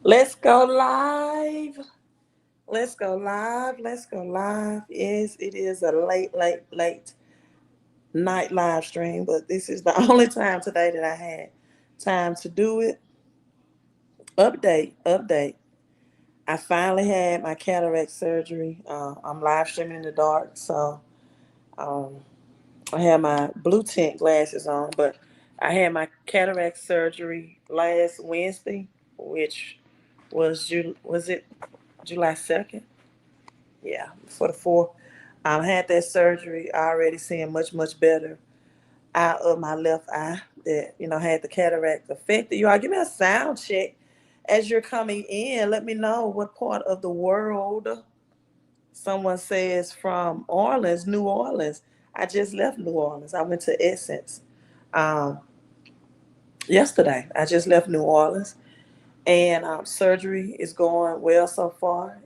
Let's go live. Let's go live. Let's go live. Yes, it is a late night live stream, but this is the only time today that I had time to do it. Update. I finally had my cataract surgery. I'm live streaming in the dark, so um, I had my blue tint glasses on, but I had my cataract surgery last Wednesday, which was it July 2nd? Yeah, for the fourth. I had that surgery already seeing much better out of my left eye that, had the cataract affected. You all give me a sound check as you're coming in. Let me know what part of the world someone says from Orleans, New Orleans. I just left New Orleans. I went to Essence um, yesterday. I just left New Orleans. And surgery is going well so far.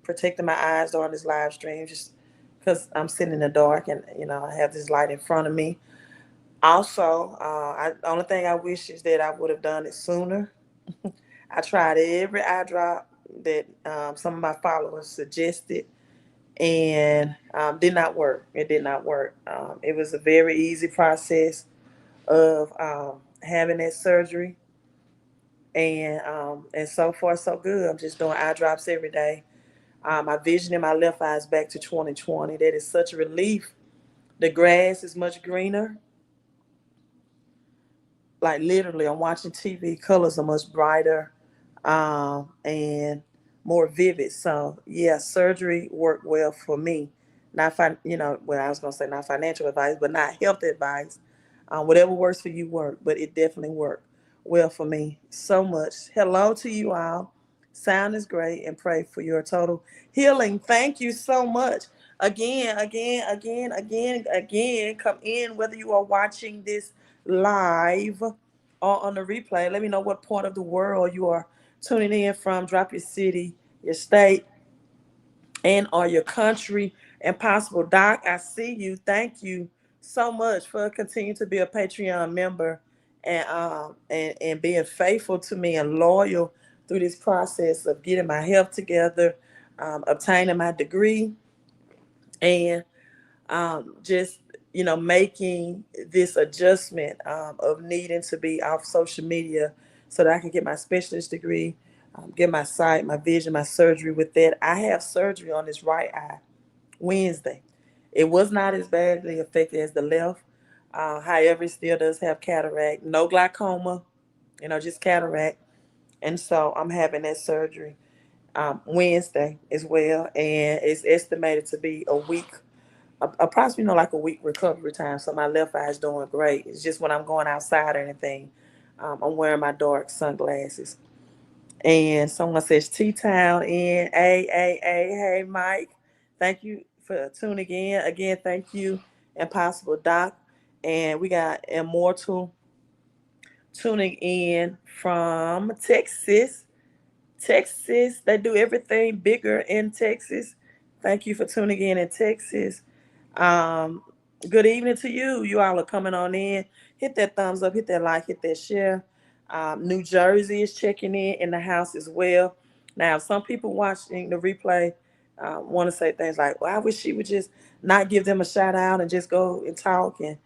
Protecting my eyes during this live stream just because I'm sitting in the dark and I have this light in front of me. Also, the only thing I wish is that I would have done it sooner. I tried every eye drop that some of my followers suggested, and did not work. It did not work. It was a very easy process of having that surgery, and so far so good. I'm just doing eye drops every day. My vision in my left eye is back to 2020. That is such a relief. The grass is much greener. Like literally, I'm watching TV. Colors are much brighter, and more vivid. So yeah, surgery worked well for me. Well, I was gonna say not financial advice, but not health advice. Whatever works for you work, but it definitely worked well for me. So much. Hello to you all. Sound is great, and pray for your total healing. Thank you so much. Again. Come in whether you are watching this live or on the replay. Let me know what part of the world you are tuning in from. Drop your city, your state, and or your country. And possible Doc, I see you. Thank you so much for continuing to be a Patreon member and being faithful to me and loyal through this process of getting my health together, obtaining my degree, and just making this adjustment of needing to be off social media so that I can get my specialist degree, get my sight, my vision, my surgery. With that, I have surgery on this right eye Wednesday. It was not as badly affected as the left. However, it still does have cataract, no glaucoma, just cataract. And so I'm having that surgery Wednesday as well, and it's estimated to be a week, approximately, like a week recovery time. So my left eye is doing great. It's just when I'm going outside or anything, I'm wearing my dark sunglasses. And someone says T-Town in Hey Mike. Thank you for tuning in. Again, thank you, Impossible Doc. And we got Immortal tuning in from Texas. Texas, they do everything bigger in Texas. Thank you for tuning in Texas. Um, Good evening to you. You all are coming on in. Hit that thumbs up, hit that like, hit that share. New Jersey is checking in the house as well. Now, some people watching the replay want to say things like, well, I wish she would just not give them a shout out and just go and talk and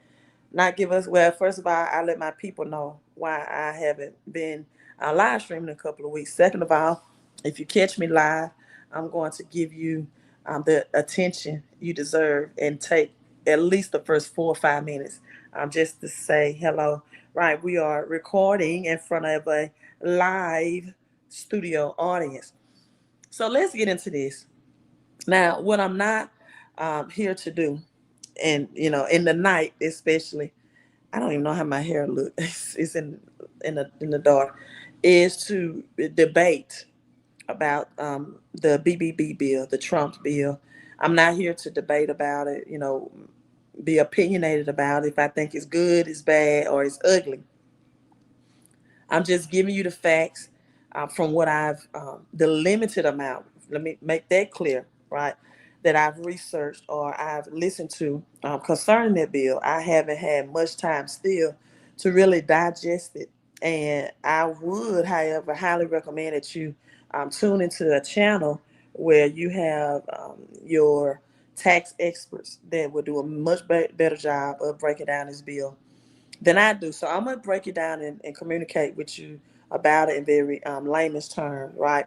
not give us. Well, first of all, I let my people know why I haven't been live streaming in a couple of weeks. Second of all, if you catch me live, I'm going to give you the attention you deserve and take at least the first 4 or 5 minutes just to say hello. Right, we are recording in front of a live studio audience. So let's get into this. Now, what I'm not here to do, and in the night especially, I don't even know how my hair looks. It's in the dark. Is to debate about the BBB bill, the Trump bill. I'm not here to debate about it. Be opinionated about it, if I think it's good, it's bad, or it's ugly. I'm just giving you the facts from what I've the limited amount. Let me make that clear, right? That I've researched or I've listened to concerning that bill. I haven't had much time still to really digest it And I would, however, highly recommend that you tune into a channel where you have your tax experts that will do a much better job of breaking down this bill than I do. So I'm going to break it down and communicate with you about it in very layman's terms, right?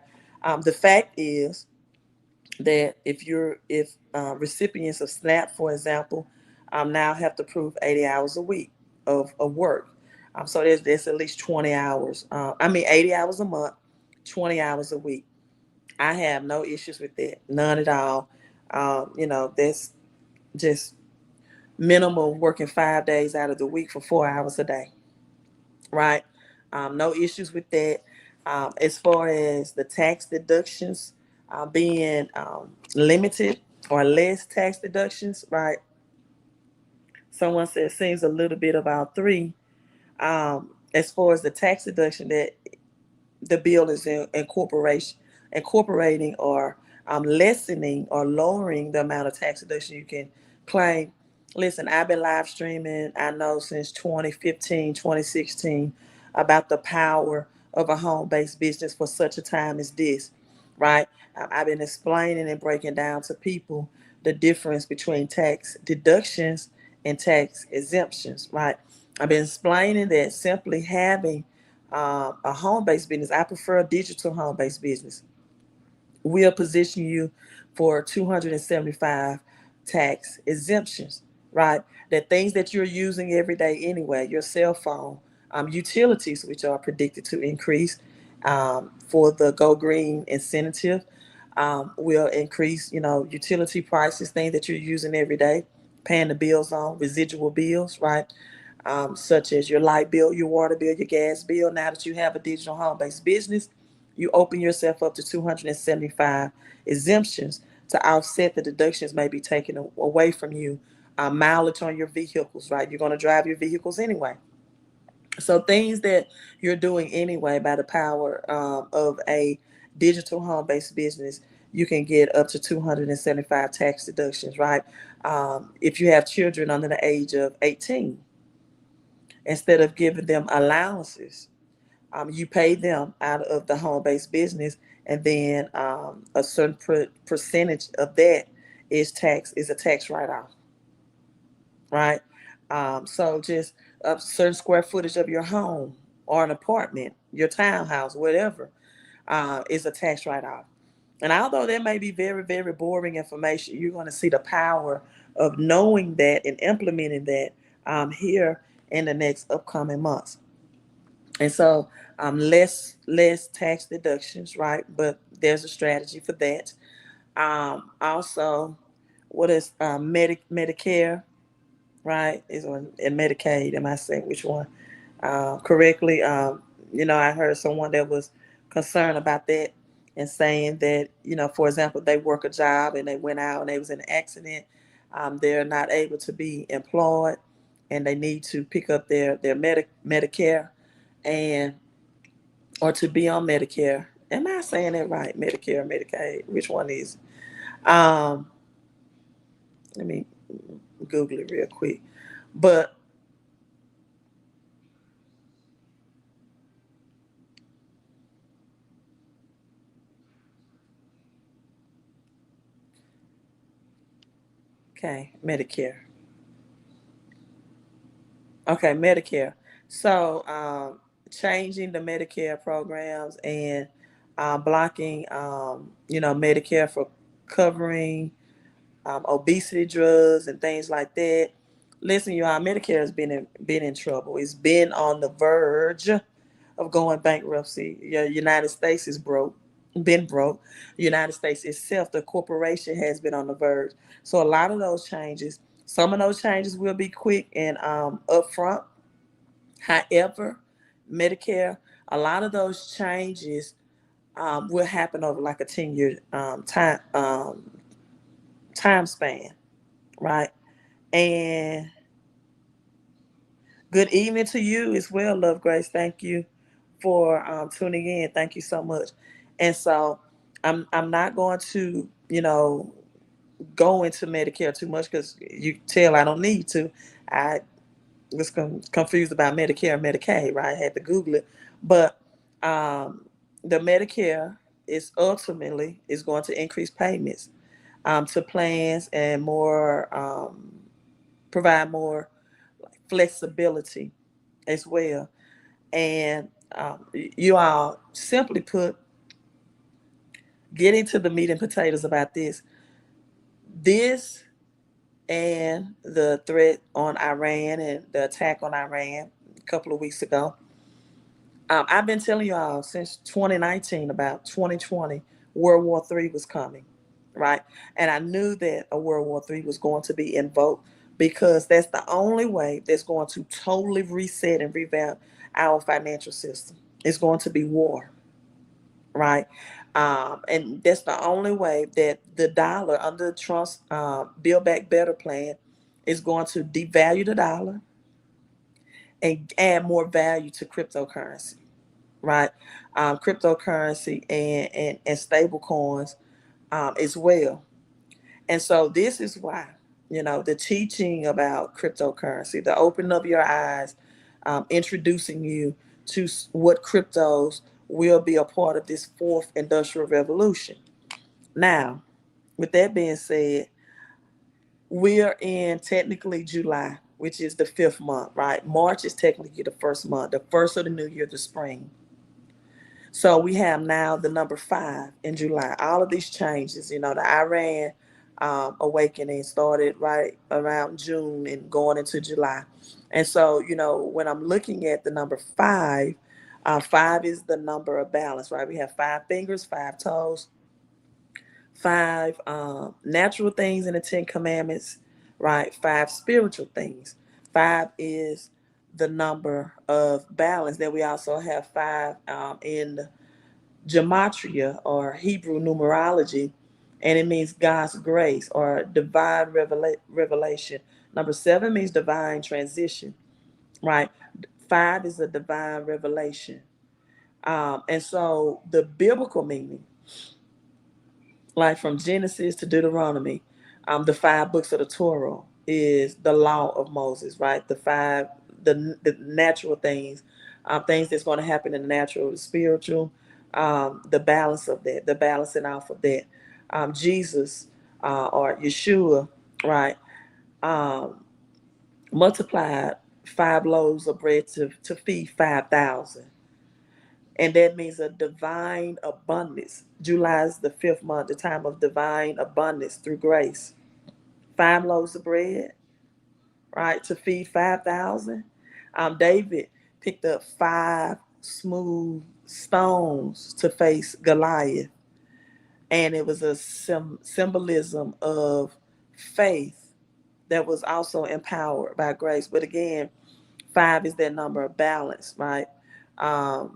The fact is that if recipients of SNAP, for example, now have to prove 80 hours a week of work. So there's at least 20 hours. 80 hours a month, 20 hours a week. I have no issues with that, none at all. That's just minimal working 5 days out of the week for 4 hours a day, right? No issues with that. As far as the tax deductions being limited or less tax deductions, right? Someone said seems a little bit about three. As far as the tax deduction that the bill is incorporating or lessening or lowering the amount of tax deduction you can claim. Listen, I've been live streaming, I know, since 2015, 2016 about the power of a home-based business for such a time as this, right? I've been explaining and breaking down to people the difference between tax deductions and tax exemptions, right? I've been explaining that simply having a home-based business, I prefer a digital home-based business, will position you for 275 tax exemptions, right? That things that you're using every day anyway, your cell phone, utilities, which are predicted to increase for the Go Green incentive, will increase, utility prices, things that you're using every day, paying the bills on, residual bills, right? Such as your light bill, your water bill, your gas bill. Now that you have a digital home-based business, you open yourself up to 275 exemptions to offset the deductions may be taken away from you. Mileage on your vehicles, right? You're going to drive your vehicles anyway. So things that you're doing anyway by the power of a digital home-based business, you can get up to 275 tax deductions, right? If you have children under the age of 18, instead of giving them allowances, you pay them out of the home-based business, and then a certain percentage of that is a tax write-off, right? So just a certain square footage of your home or an apartment, your townhouse, whatever, is a tax write-off. And although that may be very, very boring information, you're going to see the power of knowing that and implementing that here in the next upcoming months. And so less tax deductions, right? But there's a strategy for that. Also, what is Medicare, right? Is on and Medicaid. Am I saying which one correctly? I heard someone that was concerned about that and saying that, for example, they work a job and they went out and they was in an accident. They're not able to be employed and they need to pick up their Medicare and or to be on Medicare. Am I saying that right? Medicare, Medicaid. Which one is? Um, Let me Google it real quick. But okay, Medicare. Okay, Medicare. So changing the Medicare programs and blocking, Medicare for covering obesity drugs and things like that. Listen, y'all, Medicare has been in trouble. It's been on the verge of going bankruptcy. The United States is broke, been broke. The United States itself, the corporation, has been on the verge. So a lot of those changes, some of those changes will be quick and upfront. However, Medicare, a lot of those changes will happen over like a 10-year time span, right? And good evening to you as well, Love Grace. Thank you for tuning in. Thank you so much. And so I'm not going to go into Medicare too much because you tell I don't need to. I was confused about Medicare and Medicaid, right? I had to Google it. But um, the Medicare is ultimately is going to increase payments to plans and more provide more flexibility as well. And you all, simply put, get into the meat and potatoes about this. This and the threat on Iran and the attack on Iran a couple of weeks ago. I've been telling you all since 2019 about 2020, World War III was coming, right? And I knew that a World War III was going to be invoked because that's the only way that's going to totally reset and revamp our financial system. It's going to be war, right? And that's the only way that the dollar under Trump's Build Back Better plan is going to devalue the dollar and add more value to cryptocurrency, right? Cryptocurrency and stable coins as well. And so this is why, the teaching about cryptocurrency, the opening of your eyes, introducing you to what cryptos will be a part of this fourth industrial revolution. Now, with that being said, we're in technically July, which is the fifth month, right? March is technically the first month, the first of the new year, the spring. So we have now the number 5 in July. All of these changes, the Iran awakening started right around June and going into July. And so, when I'm looking at the number 5, 5 is the number of balance, right? We have 5 fingers, 5 toes, 5 natural things in the 10 Commandments, right? 5 spiritual things. 5 is the number of balance. Then we also have 5 in gematria or Hebrew numerology, and it means God's grace or divine revelation. Number 7 means divine transition, right? 5 is a divine revelation. And so the biblical meaning, like from Genesis to Deuteronomy, the 5 books of the Torah is the law of Moses, right? The natural things, things that's going to happen in the natural, the spiritual, the balance of that, the balancing out of that. Jesus or Yeshua, right, um, multiplied 5 loaves of bread to feed 5,000. And that means a divine abundance. July is the fifth month, the time of divine abundance through grace. 5 loaves of bread, right, to feed 5,000. David picked up 5 smooth stones to face Goliath. And it was a symbolism of faith that was also empowered by grace. But again, 5 is that number of balance, right? 5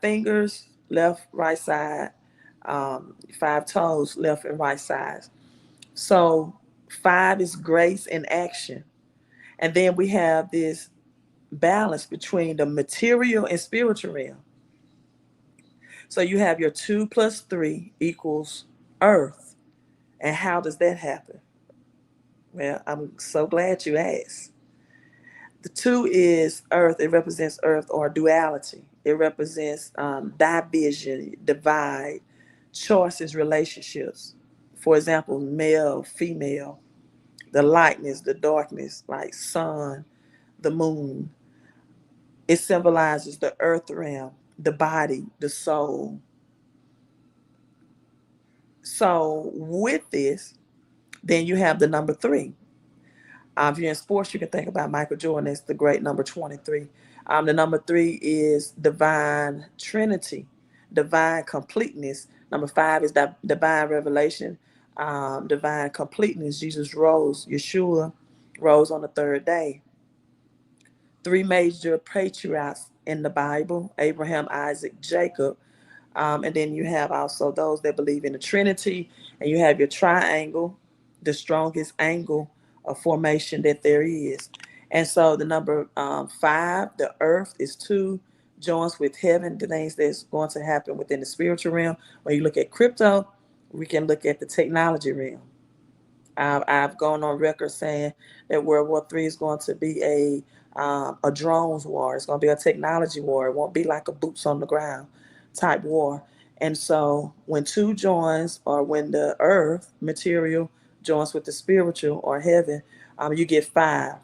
fingers, left, right side, 5 toes, left and right sides. So 5 is grace in action. And then we have this balance between the material and spiritual realm. So you have your 2 plus 3 equals earth. And how does that happen? Well, I'm so glad you asked. The 2 is earth. It represents earth or duality. It represents division, divide, choices, relationships. For example, male, female, the lightness, the darkness, like sun, the moon. It symbolizes the earth realm, the body, the soul. So with this, then you have the number 3. If you're in sports, you can think about Michael Jordan as the great number 23. The number 3 is divine trinity, divine completeness. Number 5 is divine revelation, divine completeness. Jesus rose, Yeshua rose on the 3rd day. 3 major patriarchs in the Bible: Abraham, Isaac, Jacob. And then you have also those that believe in the Trinity, and you have your triangle, the strongest angle of formation that there is. And so the number 5, the earth, is 2, joins with heaven, the things that's going to happen within the spiritual realm. When you look at crypto, we can look at the technology realm. I've gone on record saying that World War III is going to be a a drones war. It's going to be a technology war. It won't be like a boots on the ground type war. And so when two joins, or when the earth material joins with the spiritual or heaven, you get five.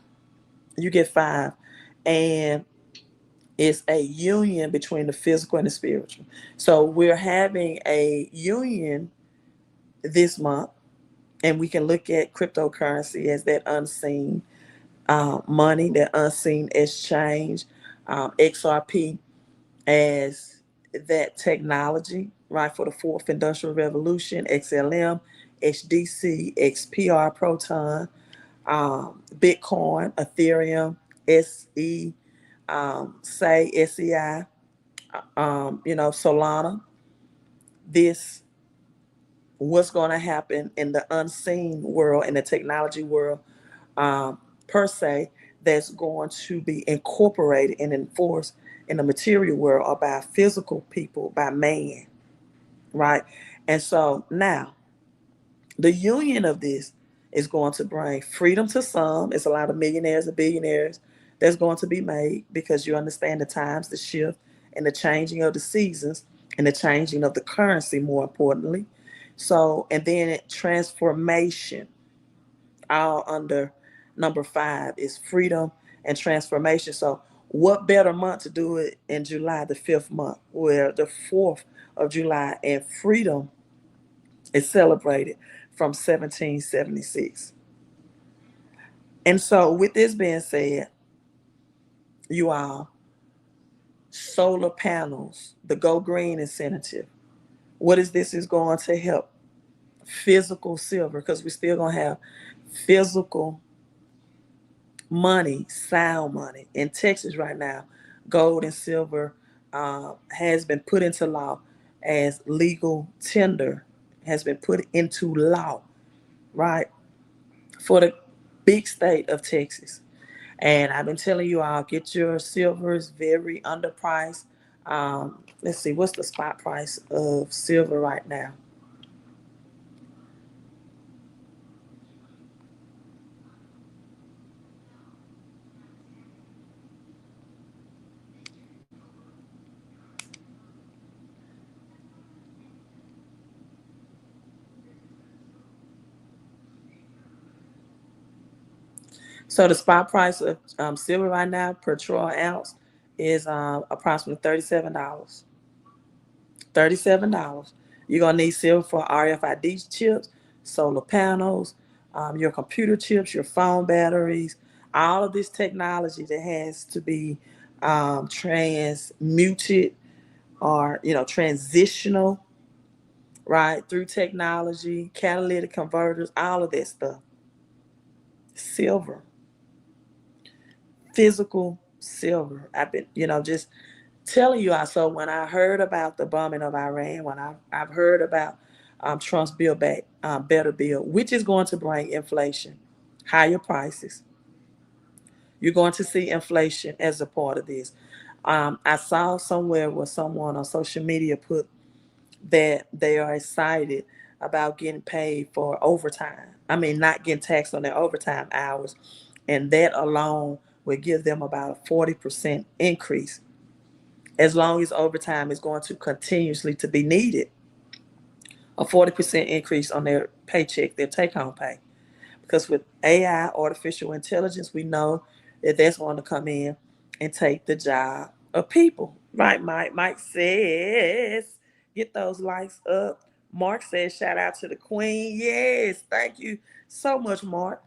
You get five. And it's a union between the physical and the spiritual. So we're having a union this month, and we can look at cryptocurrency as that unseen money, that unseen exchange, XRP as that technology, right, for the fourth industrial revolution, XLM, HDC, XPR, Proton, Bitcoin, Ethereum, SE, SEI, Solana. This, what's going to happen in the unseen world, in the technology world, per se, that's going to be incorporated and enforced in the material world, or by physical people, by man, right? And so now the union of this is going to bring freedom to some. It's a lot of millionaires and billionaires that's going to be made, because you understand the times, the shift, and the changing of the seasons, and the changing of the currency, more importantly. So, and then transformation, all under number 5, is freedom and transformation. So what better month to do it in July, the 5th month, where the 4th of July and freedom is celebrated from 1776. And so with this being said, you all, solar panels, the Go Green incentive, what is this is going to help? Physical silver, because we're still going to have physical money, sound money. In Texas right now, gold and silver has been put into law as legal tender, has been put into law, right, for the big state of Texas. And I've been telling you all, get your silvers very underpriced. Let's see, what's the spot price of silver right now? So the spot price of silver right now per troy ounce is approximately $37. $37. You're gonna need silver for RFID chips, solar panels, your computer chips, your phone batteries, all of this technology that has to be transmuted, or transitional, right, through technology, catalytic converters, all of that stuff. Silver, physical silver. I've been, just telling you. So when I heard about the bombing of Iran, when I've heard about Trump's Build Back Better bill, which is going to bring inflation, higher prices. You're going to see inflation as a part of this. I saw somewhere where someone on social media put that they are excited about getting paid for overtime. I mean, not getting taxed on their overtime hours. And that alone would give them about a 40% increase, as long as overtime is going to continuously to be needed. A 40% increase on their paycheck, their take-home pay. Because with AI, artificial intelligence, we know that that's going to come in and take the job of people. Right, Mike? Mike says, get those likes up. Mark says, shout out to the queen. Yes, thank you so much, Mark.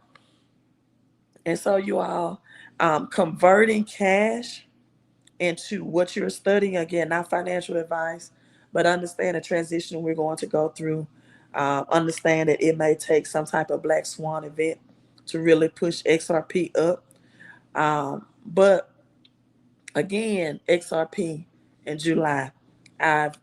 And so you all, converting cash into what you're studying, again, not financial advice, but understand the transition we're going to go through. Understand that it may take some type of black swan event to really push XRP up. But again, XRP in July, I've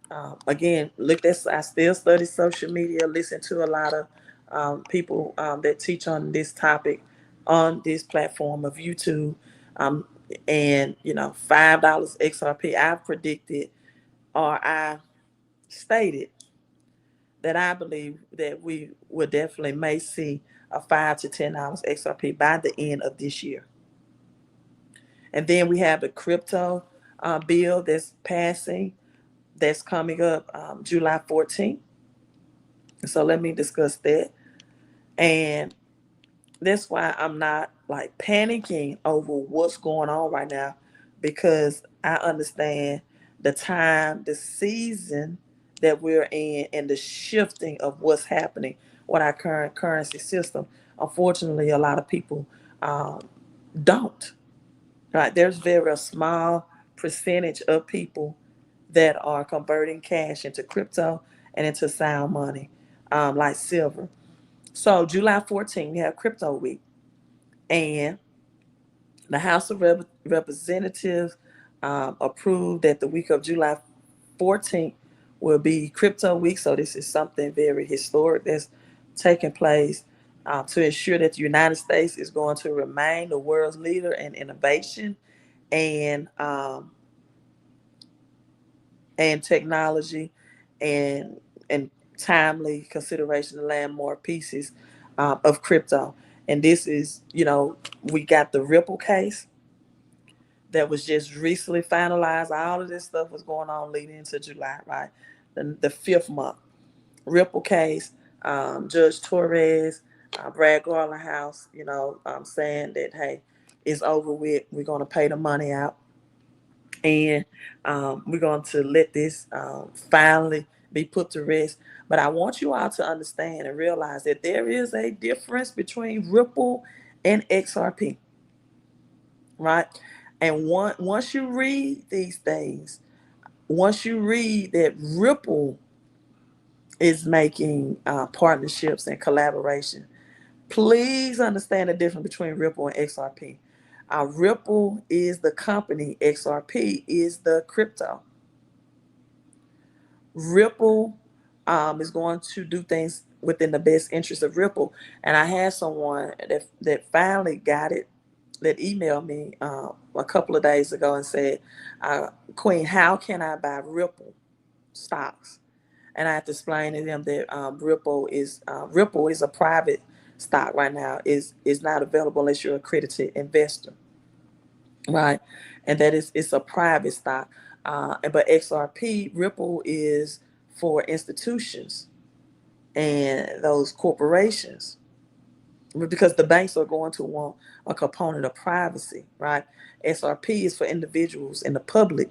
again looked at, I still study social media, listen to a lot of people that teach on this topic on this platform of YouTube. Um, and $5 XRP, I've predicted, or I stated that I believe that we will definitely may see a $5 to $10 XRP by the end of this year. And then we have the crypto bill that's passing, that's coming up July 14th. So let me discuss that. And that's why I'm not like panicking over what's going on right now, because I understand the time, the season that we're in, and the shifting of what's happening with our current currency system. Unfortunately, a lot of people um, don't. Right? There's very a small percentage of people that are converting cash into crypto and into sound money, like silver. So July 14th, we have Crypto Week, and the House of Representatives approved that the week of July 14th will be Crypto Week. So this is something very historic that's taking place to ensure that the United States is going to remain the world's leader in innovation and technology, and timely consideration to land more pieces of crypto. And this is, we got the Ripple case that was just recently finalized. All of this stuff was going on leading into July, right? The fifth month. Ripple case, Judge Torres, Brad Garland House, saying that, hey, it's over with. We're going to pay the money out, and we're going to let this finally be put to rest. But I want you all to understand and realize that there is a difference between Ripple and XRP, right? And once you read these things, once you read that Ripple is making partnerships and collaboration, please understand the difference between Ripple and XRP. Ripple is the company, XRP is the crypto. Ripple is going to do things within the best interest of Ripple. And I had someone that finally got it, that emailed me a couple of days ago and said, Queen, how can I buy Ripple stocks? And I had to explain to them that Ripple is a private stock right now. Is not available unless you're an accredited investor, right? And that is, it's a private stock. But XRP, Ripple is for institutions and those corporations, because the banks are going to want a component of privacy, right? XRP is for individuals and the public.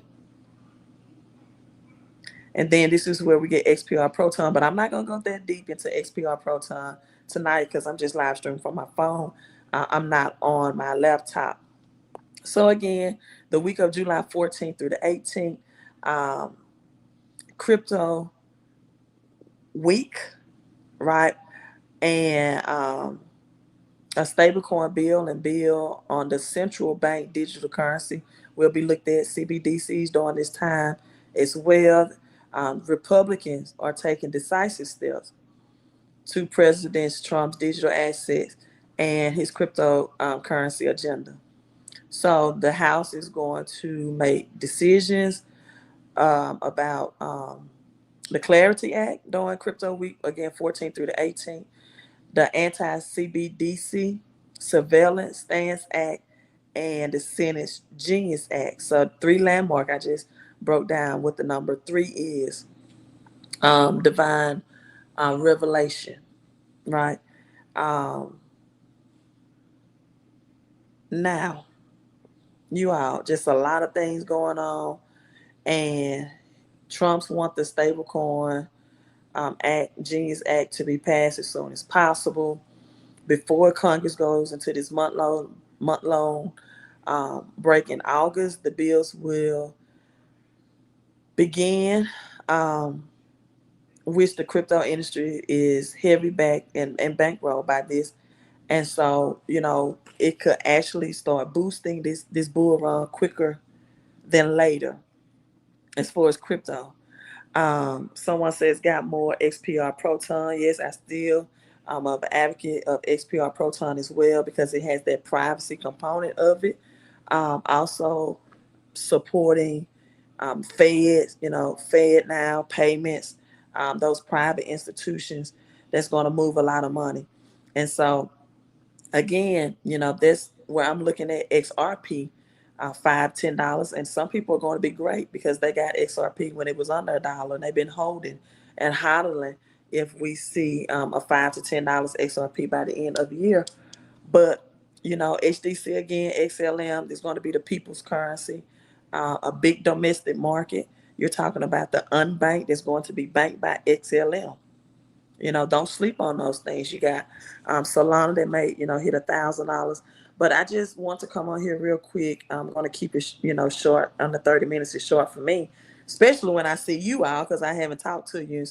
And then this is where we get XPR Proton, but I'm not going to go that deep into XPR Proton tonight because I'm just live streaming from my phone. I'm not on my laptop. So again, the week of July 14th through the 18th, um, crypto week, right? And a stablecoin bill and bill on the central bank digital currency will be looked at. CBDCs during this time as well. Republicans are taking decisive steps to President Trump's digital assets and his cryptocurrency agenda. So the House is going to make decisions about the Clarity Act during Crypto Week, again, 14th through the 18th, the Anti-CBDC Surveillance Stance Act, and the Senate's Genius Act. So three landmark. I just broke down what the number three is. Divine revelation, right? Um, Now, you all, just a lot of things going on, and Trump's want the stablecoin Genius Act to be passed as soon as possible before Congress goes into this month long break in August. The bills will begin, um, which the crypto industry is heavy back and bankrolled by this. And so, it could actually start boosting this bull run quicker than later as far as crypto. Someone says got more XPR Proton. Yes, I still am an advocate of XPR Proton as well because it has that privacy component of it. Also supporting Fed, Fed now payments, those private institutions that's going to move a lot of money. And so again, that's where I'm looking at XRP $5, $10, and some people are going to be great because they got XRP when it was under $1, and they've been holding and hodling. If we see a $5 to $10 XRP by the end of the year, but HDC again, XLM is going to be the people's currency, a big domestic market. You're talking about the unbanked is going to be banked by XLM. Don't sleep on those things. You got Solana that may hit $1,000. But I just want to come on here real quick. I'm going to keep it short. Under 30 minutes is short for me, especially when I see you all, because I haven't talked to you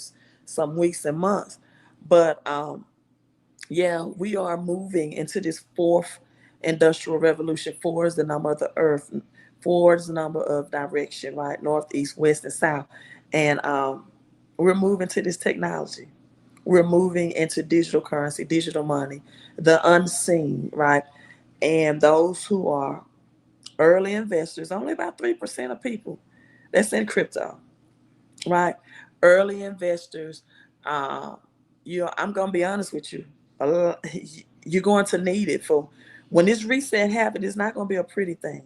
some weeks and months. But yeah, we are moving into this fourth industrial revolution. Four is the number of the earth. Four is the number of direction, right? North, east, west, and south. And we're moving to this technology. We're moving into digital currency, digital money, the unseen, right? And those who are early investors, only about 3% of people that's in crypto, right? Early investors, uh, I'm gonna be honest with you. uh, you're going to need it for when this reset happens. It's not gonna be a pretty thing.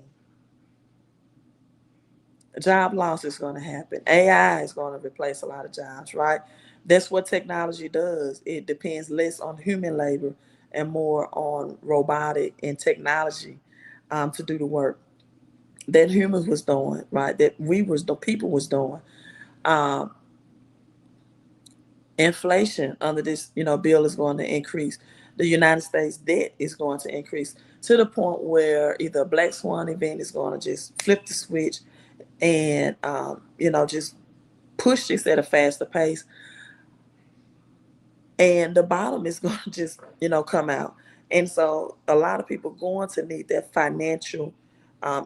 Job loss is going to happen. AI is going to replace a lot of jobs, right? That's what technology does. It depends less on human labor and more on robotic and technology to do the work that humans was doing, right? That the people was doing. Um, Inflation under this, bill is going to increase. The United States debt is going to increase to the point where either a black swan event is going to just flip the switch and just push this at a faster pace, and the bottom is going to just come out. And so a lot of people going to need that financial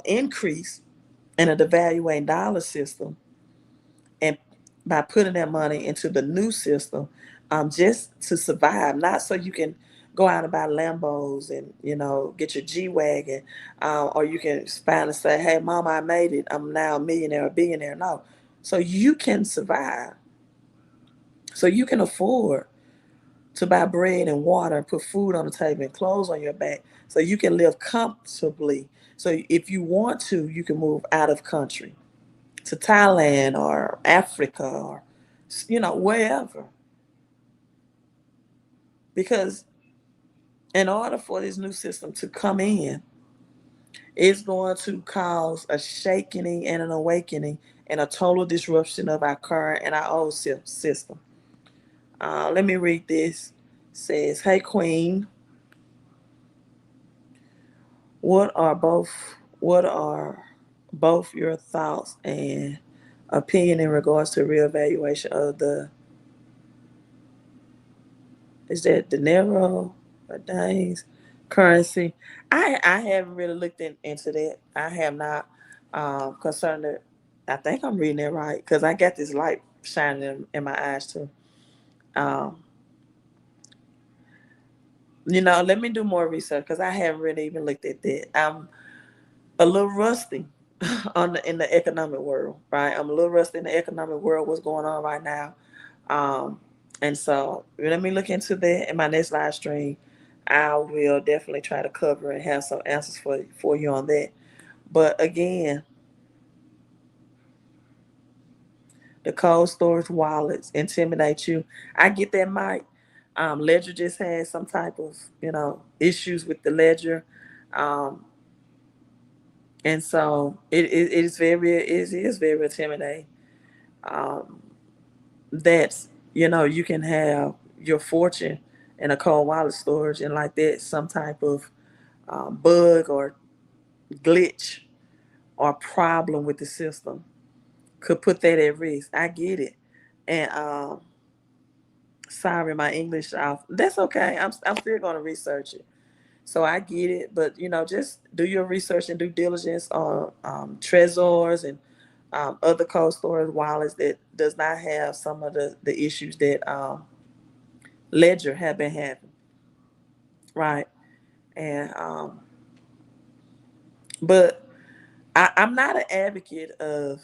increase in a devaluing dollar system, and by putting that money into the new system, just to survive, not so you can go out and buy Lambos and get your G wagon, or you can finally say, "Hey, Mama, I made it. I'm now a millionaire, a billionaire." No, so you can survive, so you can afford to buy bread and water and put food on the table and clothes on your back, so you can live comfortably. So if you want to, you can move out of country to Thailand or Africa or wherever. Because in order for this new system to come in, it's going to cause a shaking and an awakening and a total disruption of our current and our old system. Let me read this. It says, "Hey Queen, what are both your thoughts and opinion in regards to reevaluation of the is that dinero or days currency?" I haven't really looked into that. I have not concerned it. I think I'm reading it right because I got this light shining in my eyes too. Um, let me do more research because I haven't really even looked at that. I'm a little rusty in the economic world, right? I'm a little rusty in the economic world. What's going on right now? Um, and so let me look into that in my next live stream. I will definitely try to cover and have some answers for you on that. But again, the cold storage wallets intimidate you. I get that, Mike. Ledger just had some type of issues with the ledger, um, and so it is very intimidating. Um, that's you can have your fortune in a cold wallet storage, and like that some type of bug or glitch or problem with the system could put that at risk. I get it. And sorry, my English off. That's okay. I'm still going to research it. So I get it, but just do your research and due diligence on Trezors and other cold storage wallets that does not have some of the issues that Ledger have been having, right? And but I'm not an advocate of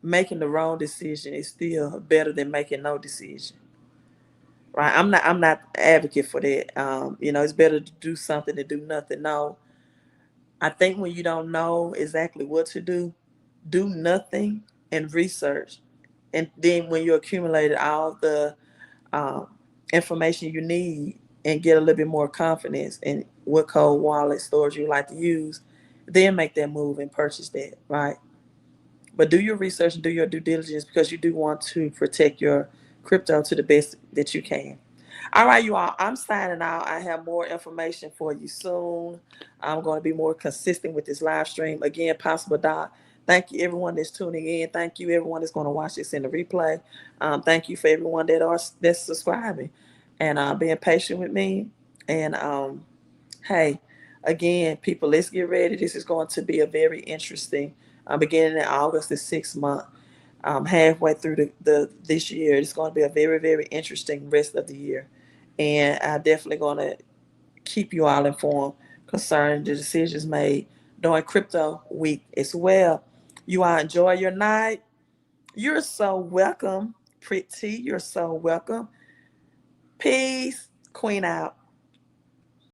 making the wrong decision. It's still better than making no decision, right? I'm not an advocate for that. It's better to do something than do nothing. No, I think when you don't know exactly what to do nothing and research. And then when you accumulated all the um, information you need and get a little bit more confidence in what cold wallet storage you like to use, then make that move and purchase that, right? But do your research and do your due diligence because you do want to protect your crypto to the best that you can. All right, you all, I'm signing out. I have more information for you soon. I'm going to be more consistent with this live stream. Again, Possible Dot. Thank you, everyone that's tuning in. Thank you, everyone that's going to watch this in the replay. Thank you for everyone that's subscribing and being patient with me. And hey, again, people, let's get ready. This is going to be a very interesting beginning in August, the 6 month. Halfway through the this year, it's going to be a very, very interesting rest of the year, and I'm definitely going to keep you all informed concerning the decisions made during crypto week as well. You all enjoy your night. You're so welcome, Pretty. You're so welcome. Peace. Queen out.